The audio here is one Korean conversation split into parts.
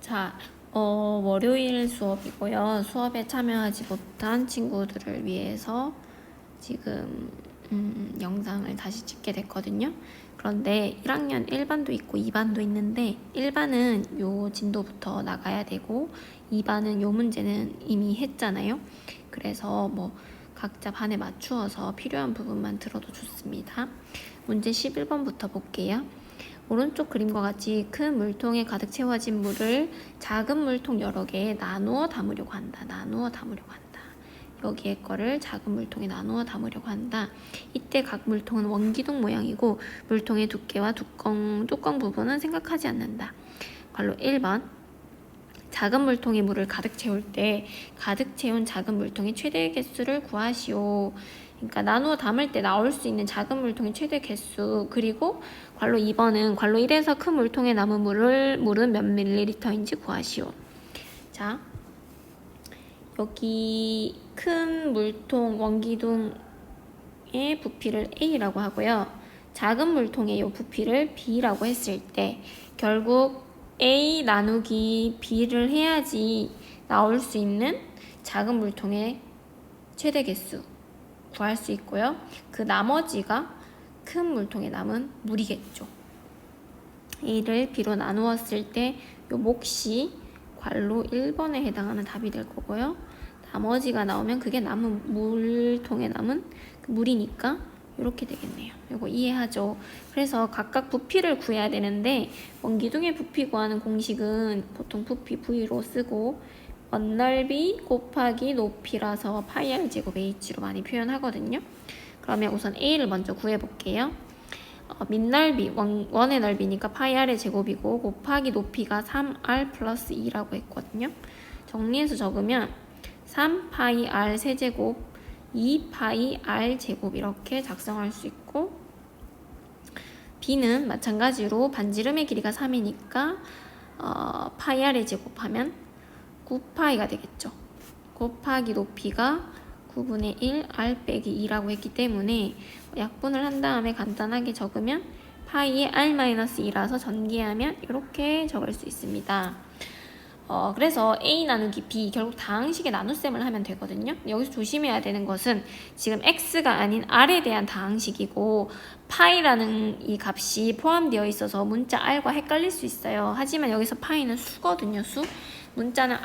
자, 월요일 수업이고요. 수업에 참여하지 못한 친구들을 위해서 지금 영상을 다시 찍게 됐거든요. 그런데 1학년 1반도 있고 2반도 있는데 1반은 요 진도부터 나가야 되고 2반은 요 문제는 이미 했잖아요. 그래서 뭐 각자 반에 맞추어서 필요한 부분만 들어도 좋습니다. 문제 11번부터 볼게요. 오른쪽 그림과 같이 큰 물통에 가득 채워진 물을 작은 물통 여러 개에 나누어 담으려고 한다. 여기에 거를 작은 물통에 나누어 담으려고 한다. 이때 각 물통은 원기둥 모양이고 물통의 두께와 뚜껑 부분은 생각하지 않는다. 괄호 1번. 작은 물통에 물을 가득 채울 때 가득 채운 작은 물통의 최대 개수를 구하시오. 그러니까 나누어 담을 때 나올 수 있는 작은 물통의 최대 개수, 그리고 괄호 2번은 괄호 1에서 큰 물통에 남은 물은 몇 밀리리터인지 구하시오. 자, 여기 큰 물통 원기둥의 부피를 A라고 하고요. 작은 물통의 이 부피를 B라고 했을 때 결국 A 나누기 B를 해야지 나올 수 있는 작은 물통의 최대 개수 구할 수 있고요. 그 나머지가 큰 물통에 남은 물이겠죠. A를 B로 나누었을 때 요 몫이 괄호 1번에 해당하는 답이 될 거고요. 나머지가 나오면 그게 남은 물통에 남은 그 물이니까 이렇게 되겠네요. 이거 이해하죠? 그래서 각각 부피를 구해야 되는데 원기둥의 부피 구하는 공식은 보통 부피 V로 쓰고 원넓이 곱하기 높이라서 파이 r 제곱 h로 많이 표현하거든요. 그러면 우선 A를 먼저 구해볼게요. 밑넓이, 원의 넓이니까 파이 r의 제곱이고 곱하기 높이가 3r 플러스 2라고 했거든요. 정리해서 적으면 3파이 r 세제곱 2파이 r 제곱 이렇게 작성할 수 있고, B는 마찬가지로 반지름의 길이가 3이니까 파이 r의 제곱하면 9파이가 되겠죠. 곱하기 높이가 9분의 1 r 빼기 2라고 했기 때문에 약분을 한 다음에 간단하게 적으면 파이의 r-2라서 전개하면 이렇게 적을 수 있습니다. 그래서 A 나누기 B 결국 다항식의 나눗셈을 하면 되거든요. 여기서 조심해야 되는 것은 지금 X가 아닌 R에 대한 다항식이고 파이라는 이 값이 포함되어 있어서 문자 R과 헷갈릴 수 있어요. 하지만 여기서 파이는 수거든요. 수. 문자는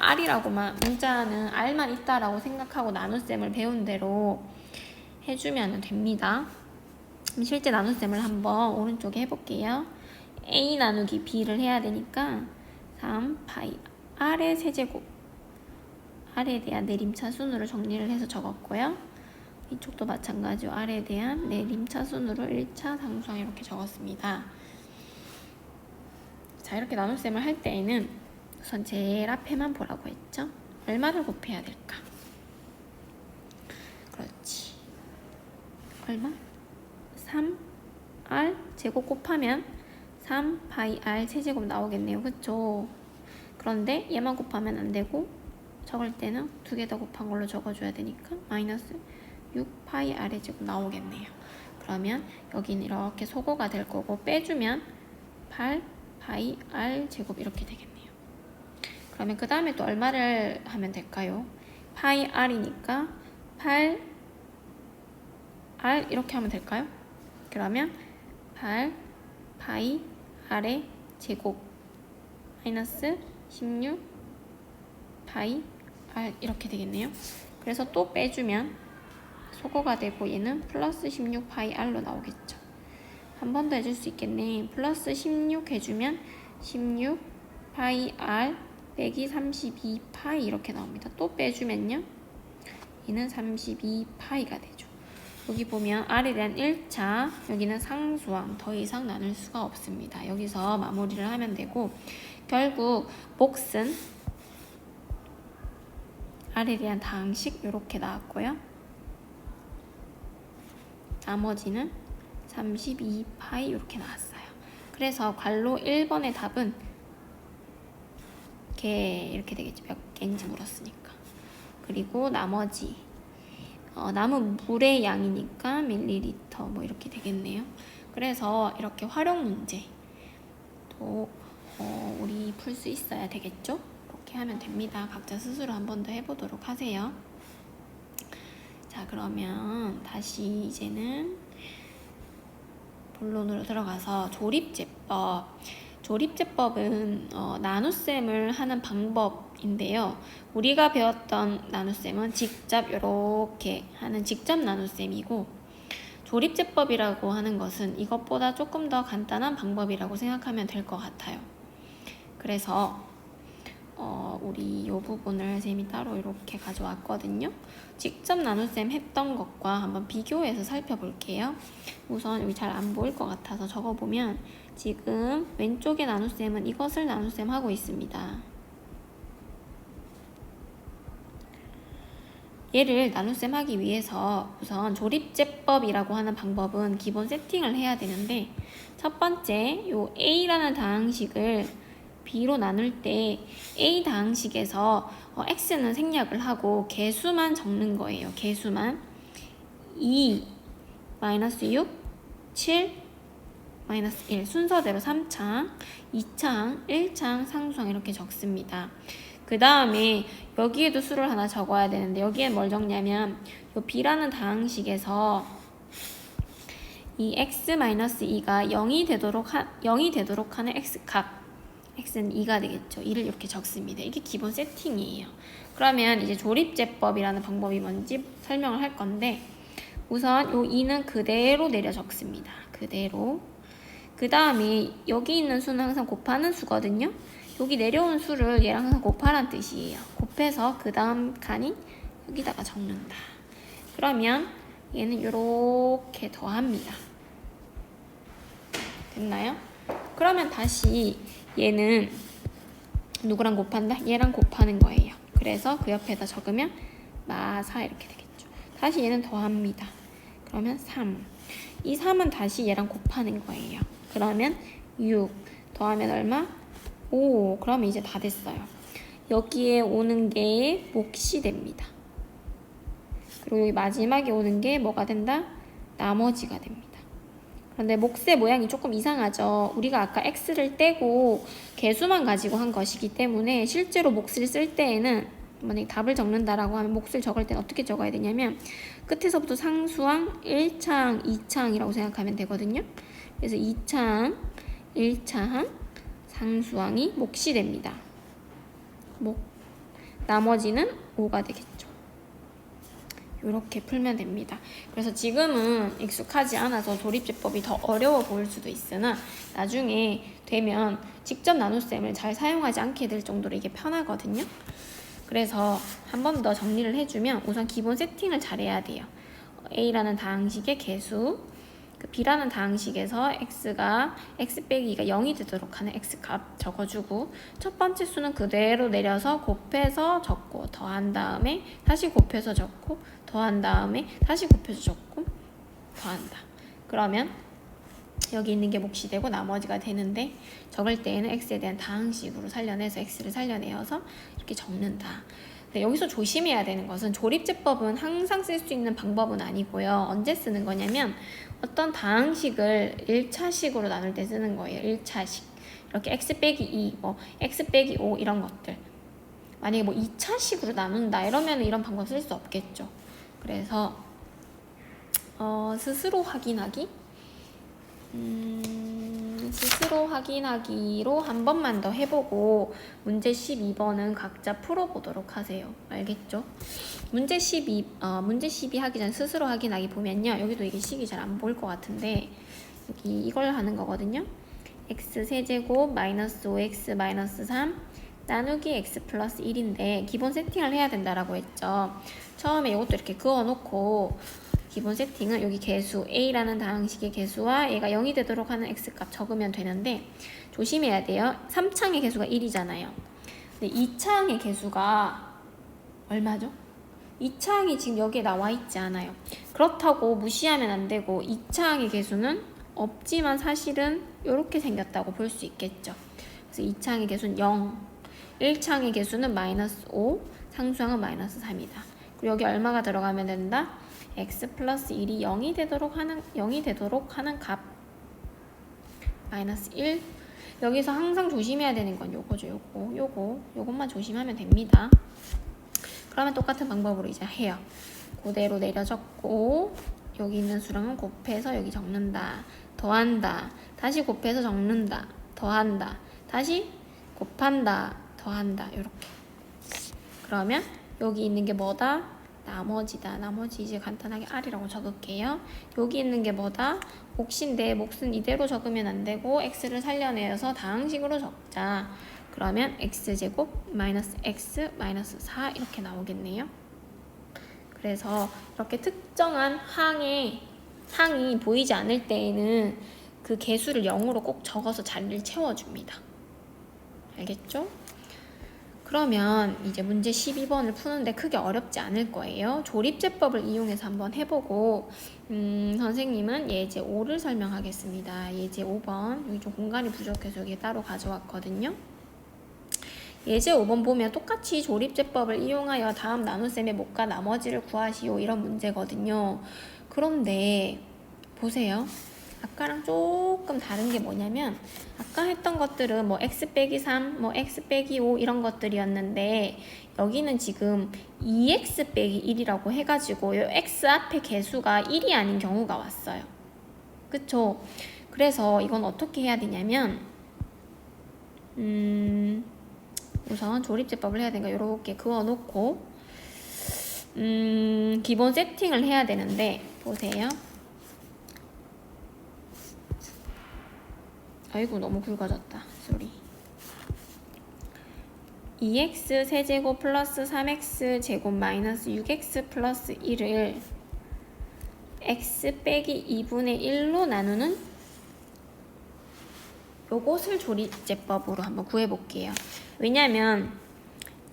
R만 있다라고 생각하고 나눗셈을 배운 대로 해주면 됩니다. 실제 나눗셈을 한번 오른쪽에 해볼게요. A 나누기 B를 해야 되니까 3파이 R의 세제곱, R에 대한 내림차순으로 정리를 해서 적었고요. 이쪽도 마찬가지로 R에 대한 내림차순으로 1차 상수항 이렇게 적었습니다. 자, 이렇게 나눗셈을 할 때에는 우선 제일 앞에만 보라고 했죠? 얼마를 곱해야 될까? 그렇지. 얼마? 3R 제곱 곱하면 3파이 R 세제곱 나오겠네요. 그쵸? 그런데 얘만 곱하면 안 되고 적을 때는 두 개 더 곱한 걸로 적어줘야 되니까 마이너스 6파이 R의 제곱 나오겠네요. 그러면 여기는 이렇게 소거가 될 거고 빼주면 8파이 R 제곱 이렇게 되겠네요. 그러면 그 다음에 또 얼마를 하면 될까요? 파이 R이니까 8R 이렇게 하면 될까요? 그러면 8파이 R의 제곱 마이너스 16 파이 R 이렇게 되겠네요. 그래서 또 빼주면 소거가 되고 얘는 플러스 16 파이 R로 나오겠죠. 한 번 더 해줄 수 있겠네. 플러스 16 해주면 16 파이 R 빼기 32 파이 이렇게 나옵니다. 또 빼주면요. 얘는 32 파이가 되죠. 여기 보면 R에 대한 1차, 여기는 상수항, 더 이상 나눌 수가 없습니다. 여기서 마무리를 하면 되고, 결국 몫은 R에 대한 다항식 이렇게 나왔고요. 나머지는 32파이 이렇게 나왔어요. 그래서 괄호 1번의 답은 이렇게 되겠죠. 몇 개인지 물었으니까. 그리고 나머지 남은 물의 양이니까 밀리리터 뭐 이렇게 되겠네요. 그래서 이렇게 활용 문제 또 우리 풀 수 있어야 되겠죠? 이렇게 하면 됩니다. 각자 스스로 한 번 더 해보도록 하세요. 자, 그러면 다시 이제는 본론으로 들어가서 조립제법. 조립제법은 나눗셈을 하는 방법인데요. 우리가 배웠던 나눗셈은 직접 이렇게 하는 직접 나눗셈이고, 조립제법이라고 하는 것은 이것보다 조금 더 간단한 방법이라고 생각하면 될 것 같아요. 그래서 우리 이 부분을 쌤이 따로 이렇게 가져왔거든요. 직접 나눗셈 했던 것과 한번 비교해서 살펴볼게요. 우선 여기 잘 안 보일 것 같아서 적어보면, 지금 왼쪽의 나눗셈은 이것을 나눗셈 하고 있습니다. 얘를 나눗셈 하기 위해서 우선 조립제법이라고 하는 방법은 기본 세팅을 해야 되는데, 첫 번째 요 A라는 다항식을 B로 나눌 때 A 다항식에서 X는 생략을 하고 개수만 적는 거예요. 개수만 2, 마이너스 6, 7, 마이너스 1 순서대로 3창, 2창, 1창, 상수항 이렇게 적습니다. 그 다음에 여기에도 수를 하나 적어야 되는데, 여기엔 뭘 적냐면 요 B라는 다항식에서 이 x-2가 0이 되도록 하는 x값, x는 2가 되겠죠. 2를 이렇게 적습니다. 이게 기본 세팅이에요. 그러면 이제 조립제법이라는 방법이 뭔지 설명을 할 건데, 우선 요 2는 그대로 내려 적습니다. 그대로. 그 다음에 여기 있는 수는 항상 곱하는 수거든요. 여기 내려온 수를 얘랑 항상 곱하란 뜻이에요. 곱해서 그 다음 칸인 여기다가 적는다. 그러면 얘는 이렇게 더합니다. 됐나요? 그러면 다시 얘는 누구랑 곱한다? 얘랑 곱하는 거예요. 그래서 그 옆에다 적으면 마4 이렇게 되겠죠. 다시 얘는 더합니다. 그러면 3. 이 3은 다시 얘랑 곱하는 거예요. 그러면 6 더하면 얼마? 5. 그러면 이제 다 됐어요. 여기에 오는 게 몫이 됩니다. 그리고 여기 마지막에 오는 게 뭐가 된다? 나머지가 됩니다. 그런데 몫의 모양이 조금 이상하죠. 우리가 아까 x를 떼고 개수만 가지고 한 것이기 때문에 실제로 몫을 쓸 때에는, 만약에 답을 적는다라고 하면 몫을 적을 때는 어떻게 적어야 되냐면 끝에서부터 상수항 1창, 2창이라고 생각하면 되거든요. 그래서 2창, 1창, 상수항이 몫이 됩니다. 나머지는 5가 되겠죠. 이렇게 풀면 됩니다. 그래서 지금은 익숙하지 않아서 조립제법이 더 어려워 보일 수도 있으나, 나중에 되면 직접 나눗셈을 잘 사용하지 않게 될 정도로 이게 편하거든요. 그래서 한 번 더 정리를 해주면, 우선 기본 세팅을 잘 해야 돼요. A라는 다항식의 개수, B라는 다항식에서 x가 x 빼기 2가 0이 되도록 하는 x값 적어주고, 첫 번째 수는 그대로 내려서 곱해서 적고 더한 다음에 다시 곱해서 적고 더한 다음에 다시 곱해서 적고 더한다. 그러면 여기 있는 게 몫이 되고 나머지가 되는데, 적을 때에는 x에 대한 다항식으로 살려내서 x를 살려내어서 이렇게 적는다. 여기서 조심해야 되는 것은, 조립제법은 항상 쓸 수 있는 방법은 아니고요. 언제 쓰는 거냐면 어떤 다항식을 1차식으로 나눌 때 쓰는 거예요. 1차식. 이렇게 x 빼기 2, x 빼기 5 이런 것들. 만약에 2차식으로 나눈다 이러면 이런 방법 쓸 수 없겠죠. 그래서 스스로 확인하기? 스스로 확인하기로 한 번만 더 해보고 문제 12번은 각자 풀어보도록 하세요. 알겠죠? 문제 12 하기 전 스스로 확인하기 보면요. 여기도 이게 식이 잘 안 보일 것 같은데, 여기 이걸 하는 거거든요. x 세제곱 마이너스 5x 마이너스 3 나누기 x 플러스 1인데 기본 세팅을 해야 된다라고 했죠. 처음에 이것도 이렇게 그어놓고 기본 세팅은 여기 개수 A라는 다항식의 개수와 얘가 0이 되도록 하는 X값 적으면 되는데, 조심해야 돼요. 3창의 개수가 1이잖아요. 근데 2창의 개수가 얼마죠? 2창이 지금 여기에 나와 있지 않아요. 그렇다고 무시하면 안 되고, 2창의 개수는 없지만 사실은 이렇게 생겼다고 볼 수 있겠죠. 그래서 2창의 개수는 0, 1창의 개수는 마이너스 5, 상수항은 마이너스 3이다. 그리고 여기 얼마가 들어가면 된다? x 플러스 1이 0이 되도록 하는 값 마이너스 1, 여기서 항상 조심해야 되는 건 요거죠. 요것만 조심하면 됩니다. 그러면 똑같은 방법으로 이제 해요. 그대로 내려 적고 여기 있는 수랑은 곱해서 여기 적는다. 더한다. 다시 곱해서 적는다. 더한다. 다시 곱한다. 더한다. 이렇게. 그러면 여기 있는 게 뭐다? 나머지다. 나머지 이제 간단하게 R이라고 적을게요. 여기 있는 게 뭐다? 몫인데 몫은 이대로 적으면 안 되고 x를 살려내서 다항식으로 적자. 그러면 x제곱 마이너스 x 마이너스 4 이렇게 나오겠네요. 그래서 이렇게 특정한 항이 보이지 않을 때에는 그 개수를 0으로 꼭 적어서 자리를 채워줍니다. 알겠죠? 그러면 이제 문제 12번을 푸는데 크게 어렵지 않을 거예요. 조립제법을 이용해서 한번 해보고 선생님은 예제 5를 설명하겠습니다. 예제 5번 여기 좀 공간이 부족해서 여기 따로 가져왔거든요. 예제 5번 보면 똑같이 조립제법을 이용하여 다음 나눗셈의 몫과 나머지를 구하시오 이런 문제거든요. 그런데 보세요. 아까랑 조금 다른 게 뭐냐면 아까 했던 것들은 뭐 x 빼기 3, 뭐 x 빼기 5 이런 것들이었는데 여기는 지금 2x 빼기 1이라고 해가지고 요 x 앞에 개수가 1이 아닌 경우가 왔어요. 그쵸? 그래서 이건 어떻게 해야 되냐면 우선 조립제법을 해야 되니까 이렇게 그어놓고 기본 세팅을 해야 되는데 보세요. 아이고 너무 굵어졌다. 쏘리. 2x 세제곱 플러스 3x 제곱 마이너스 6x 플러스 1을 x 빼기 2분의 1로 나누는 요것을 조립제법으로 한번 구해볼게요. 왜냐면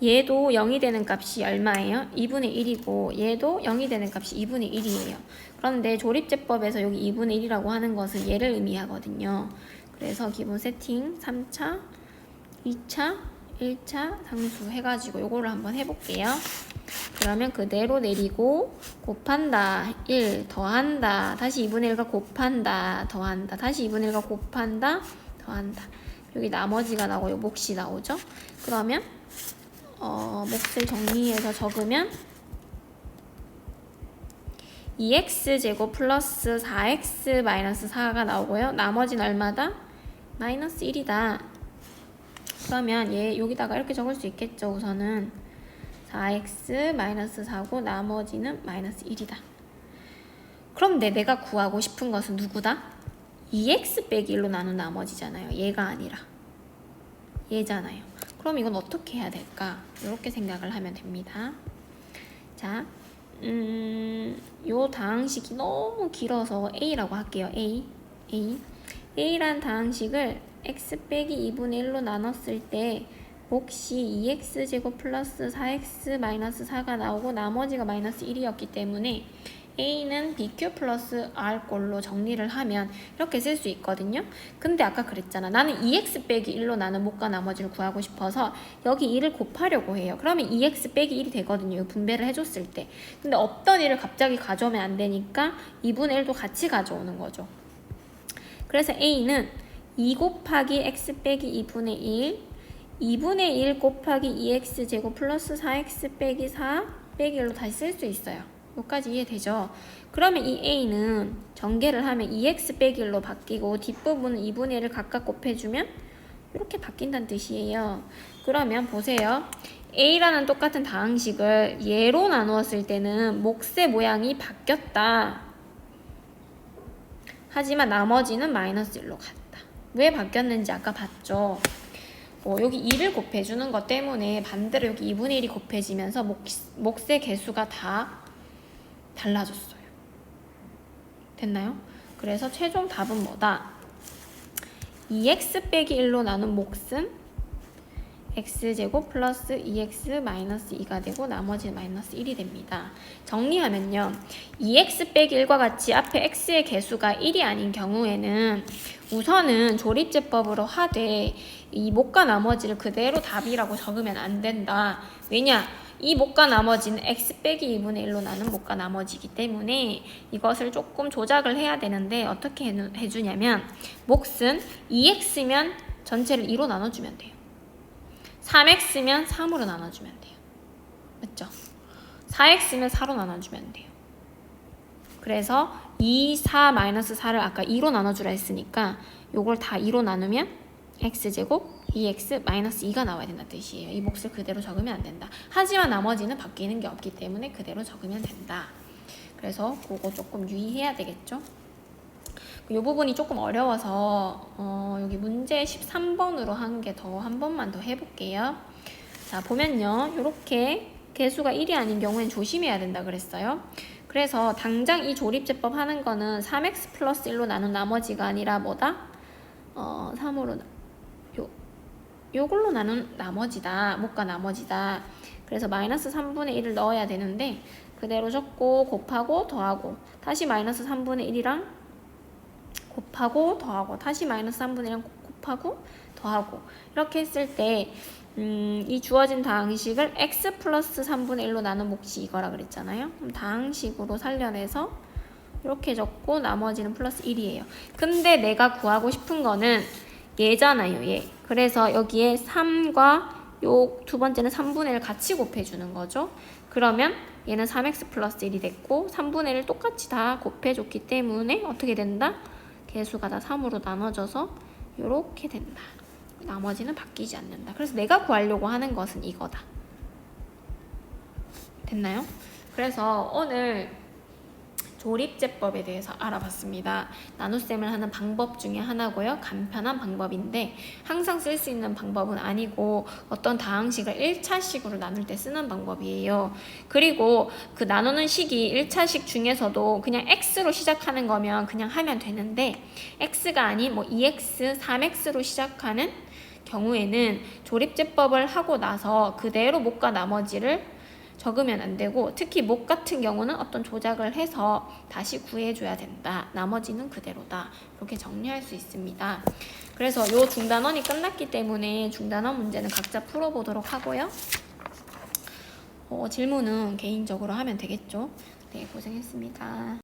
얘도 0이 되는 값이 얼마예요? 2분의 1이고 얘도 0이 되는 값이 2분의 1이에요. 그런데 조립제법에서 여기 2분의 1이라고 하는 것은 얘를 의미하거든요. 그래서 기본 세팅 3차, 2차, 1차 상수 해가지고 요거를 한번 해볼게요. 그러면 그대로 내리고 곱한다, 1 더한다, 다시 2분의 1과 곱한다, 더한다, 다시 2분의 1과 곱한다, 더한다. 여기 나머지가 나오고 요 몫이 나오죠. 그러면 몫을 정리해서 적으면 2x제곱 플러스 4x 마이너스 4가 나오고요. 나머지는 얼마다? 마이너스 1이다. 그러면 얘 여기다가 이렇게 적을 수 있겠죠. 우선은 4x 마이너스 4고 나머지는 마이너스 1이다. 그럼 내가 구하고 싶은 것은 누구다? 2x 빼기 1로 나눈 나머지잖아요. 얘가 아니라 얘잖아요. 그럼 이건 어떻게 해야 될까? 이렇게 생각을 하면 됩니다. 자, 요 다항식이 너무 길어서 A라고 할게요. A란 다항식을 x 빼기 2분의 1로 나눴을 때 몫이 2x제곱 플러스 4x 마이너스 4가 나오고 나머지가 마이너스 1이었기 때문에 A는 BQ 플러스 R꼴로 정리를 하면 이렇게 쓸 수 있거든요. 근데 아까 그랬잖아. 나는 2x 빼기 1로 나눈 몫과 나머지를 구하고 싶어서 여기 2를 곱하려고 해요. 그러면 2x 빼기 1이 되거든요. 분배를 해줬을 때. 근데 없던 1을 갑자기 가져오면 안 되니까 2분의 1도 같이 가져오는 거죠. 그래서 A는 2 곱하기 x 빼기 2분의 1 2분의 1 곱하기 2x 제곱 플러스 4x 빼기 4 빼기 1로 다시 쓸 수 있어요. 여기까지 이해되죠? 그러면 이 A는 전개를 하면 2x 빼기 1로 바뀌고 뒷부분은 2분의 1을 각각 곱해주면 이렇게 바뀐다는 뜻이에요. 그러면 보세요. A라는 똑같은 다항식을 얘로 나누었을 때는 몫의 모양이 바뀌었다. 하지만 나머지는 마이너스 1로 갔다. 왜 바뀌었는지 아까 봤죠? 여기 2를 곱해주는 것 때문에 반대로 여기 2분의 1이 곱해지면서 몫의 개수가 다 달라졌어요. 됐나요? 그래서 최종 답은 뭐다? 2x 빼기 1로 나눈 몫은 x제곱 플러스 2x 마이너스 2가 되고 나머지는 마이너스 1이 됩니다. 정리하면요. 2x 빼기 1과 같이 앞에 x의 개수가 1이 아닌 경우에는 우선은 조립제법으로 하되 이 몫과 나머지를 그대로 답이라고 적으면 안 된다. 왜냐? 이 몫과 나머지는 x 빼기 2분의 1로 나눈 몫과 나머지이기 때문에 이것을 조금 조작을 해야 되는데 어떻게 해주냐면 몫은 2x면 전체를 2로 나눠주면 돼요. 3x면 3으로 나눠주면 돼요. 맞죠? 4x면 4로 나눠주면 돼요. 그래서 2, 4, 마이너스 4를 아까 2로 나눠주라 했으니까 요걸 다 2로 나누면 x제곱 2x 마이너스 2가 나와야 된다는 뜻이에요. 이 몫을 그대로 적으면 안 된다. 하지만 나머지는 바뀌는 게 없기 때문에 그대로 적으면 된다. 그래서 그거 조금 유의해야 되겠죠? 이 부분이 조금 어려워서 여기 문제 13번으로 한 개 더 한 번만 더 해볼게요. 자, 보면요. 이렇게 개수가 1이 아닌 경우엔 조심해야 된다 그랬어요. 그래서 당장 이 조립제법 하는 거는 3x 플러스 1로 나눈 나머지가 아니라 뭐다? 3으로 요걸로 나눈 나머지다. 못가 나머지다. 그래서 마이너스 3분의 1을 넣어야 되는데 그대로 적고 곱하고 더하고 다시 마이너스 3분의 1이랑 곱하고 더하고 다시 마이너스 3분의 1이랑 곱하고 더하고 이렇게 했을 때 이 주어진 다항식을 x 플러스 3분의 1로 나눈 몫이 이거라 그랬잖아요. 그럼 다항식으로 살려내서 이렇게 적고 나머지는 플러스 1이에요. 근데 내가 구하고 싶은 거는 얘잖아요. 얘. 그래서 여기에 3과 요 두 번째는 3분의 1 같이 곱해주는 거죠. 그러면 얘는 3x 플러스 1이 됐고 3분의 1을 똑같이 다 곱해줬기 때문에 어떻게 된다? 개수가 다 3으로 나눠져서 이렇게 된다. 나머지는 바뀌지 않는다. 그래서 내가 구하려고 하는 것은 이거다. 됐나요? 그래서 오늘 조립제법에 대해서 알아봤습니다. 나눗셈을 하는 방법 중에 하나고요. 간편한 방법인데 항상 쓸 수 있는 방법은 아니고 어떤 다항식을 1차식으로 나눌 때 쓰는 방법이에요. 그리고 그 나누는 식이 1차식 중에서도 그냥 x로 시작하는 거면 그냥 하면 되는데 x가 아닌 뭐 2x, 3x로 시작하는 경우에는 조립제법을 하고 나서 그대로 못과 나머지를 적으면 안 되고 특히 목 같은 경우는 어떤 조작을 해서 다시 구해줘야 된다. 나머지는 그대로다. 이렇게 정리할 수 있습니다. 그래서 요 중단원이 끝났기 때문에 중단원 문제는 각자 풀어보도록 하고요. 질문은 개인적으로 하면 되겠죠. 네, 고생했습니다.